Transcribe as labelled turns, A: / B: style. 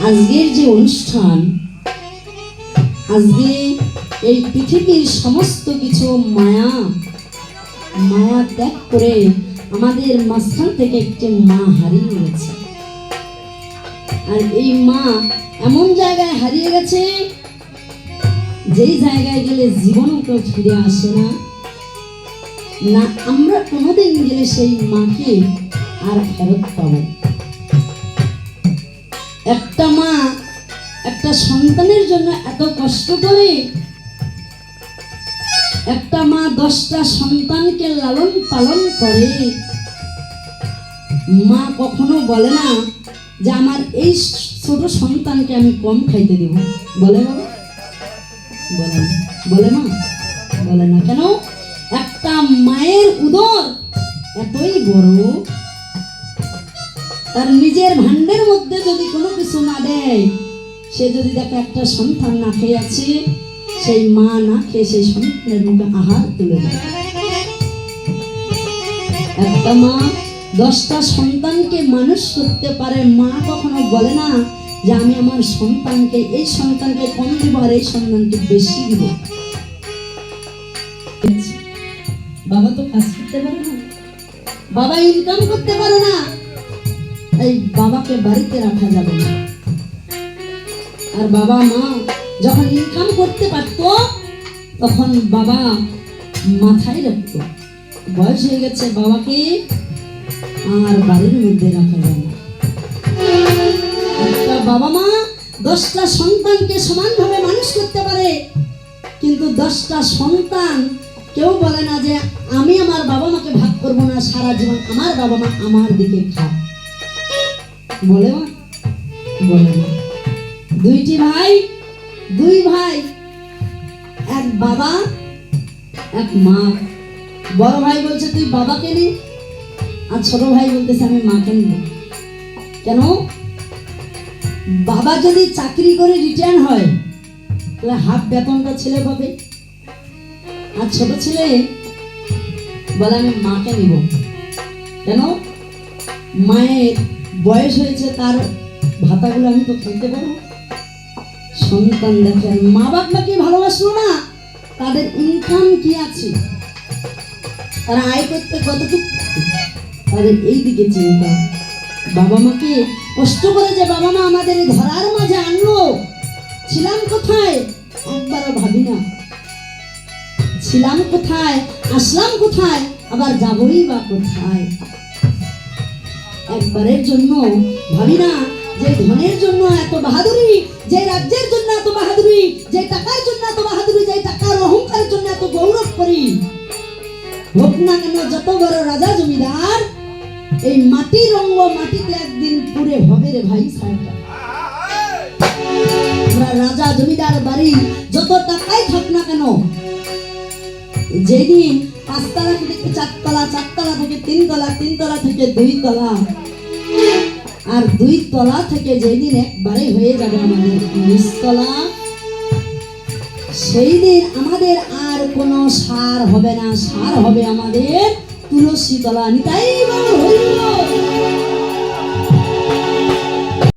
A: আজকের যে অনুষ্ঠান, আজকে এই পৃথিবীর সমস্ত কিছু মায়া ত্যাগ করে আমাদের মাঝখান থেকে একটি মা হারিয়ে গেছে। আর এই মা এমন জায়গায় হারিয়ে গেছে যেই জায়গায় গেলে জীবনও কেউ ফিরে আসে না, না আমরা কোনোদিন গেলে সেই মাকে আর ফেরত পাবো। একটা মা একটা সন্তানের জন্য এত কষ্ট করে, একটা মা 10টা সন্তানকে লালন পালন করে। মা কখনো বলে না যে আমার এই ছোট সন্তানকে আমি কম খাইতে দেব, বলে বাবা? বলে না। বলে মা? বলে না। কেন? একটা মায়ের উদর এতই বড়, তার নিজের ভান্ডের মধ্যে যদি কোনো কিছু না দেয়, সে যদি দেখে একটা সন্তান না খেয়ে আছে, সেই মা না খেয়ে সেই সন্তানের মুখে আহার তুলে দেয়। একটা মা 10টা সন্তানকে মানুষ করতে পারে। মা কখনো বলে না যে আমি আমার সন্তানকে, এই সন্তানকে কম দিব আর এই সন্তানকে বেশি দিব। বাবা তো কাজ করতে পারে না, বাবা ইনকাম করতে পারে না, এই বাবাকে বাড়িতে রাখা যাবে না। আর বাবা মা যখন ইনকাম করতে পারত, তখন বাবা মাথায় রাখতো। বয়স হয়ে গেছে, বাবাকে আর বাড়ির মধ্যে রাখা যায় না। একটা বাবা মা 10টা সন্তানকে সমানভাবে মানুষ করতে পারে, কিন্তু 10টা সন্তান কেউ বলে না যে আমি আমার বাবা মাকে ভাগ করবো না, সারা জীবন আমার বাবা মা আমার দিকে খায়। বলে মা? বলে না। 2টি ভাই, 2 ভাই, এক বাবা এক মা। বড় ভাই বলছে তুই বাবাকে নে, আর ছোট ভাই বলতেছে আমি মাকে নিব। কেন? বাবা যদি চাকরি করে রিটায়ার হয়, তাহলে হাফ বেতনটা ছেলে পাবে, আর ছোট ছেলে বলে আমি মাকে নিব। কেন? মায়ের বয়স হয়েছে, তার ভাতাগুলো আমি তো খেতে পারবো। সন্তান দেখেন মা বাবাকে ভালোবাসলো না, তাদের ইনকাম কি আছে, তারা আয় করতে কতটুকু, তাদের এই দিকে চিন্তা। বাবা মাকে কষ্ট করে যে বাবা মা আমাদের এই ধরার মাঝে আনলো, ছিলাম কোথায় একবারও ভাবি না। ছিলাম কোথায়, আসলাম কোথায়, আবার যাবই বা কোথায়, একবারের জন্য ভাবি না। যে ধনের জন্য এত বাহাদুরি, যে রাজ্যের জন্য এত বাহাদুরি, যে টাকার জন্য এত বাহাদুরি, যে টাকার অহংকারের জন্য এত গৌরব করি, হোক না কেন যত বড় রাজা জমিদার, এই মাটির রঙ্গ মাটিতে একদিন পুড়ে হবে রে ভাই। আমরা রাজা জমিদার বাড়ি যত টাকাই থাক না কেন, যেদিন 5 তলা থেকে 4 তলা, 4 তলা থেকে 3 তলা, 3 তলা থেকে 2 তলা, আর 2 তলা থেকে যেদিন একবারে হয়ে যাবে আমাদের 19 তলা, সেই দিন আমাদের আর কোনো সার হবে না, সার হবে আমাদের তুলসী তলা। নিতাই বাবা হরিবল।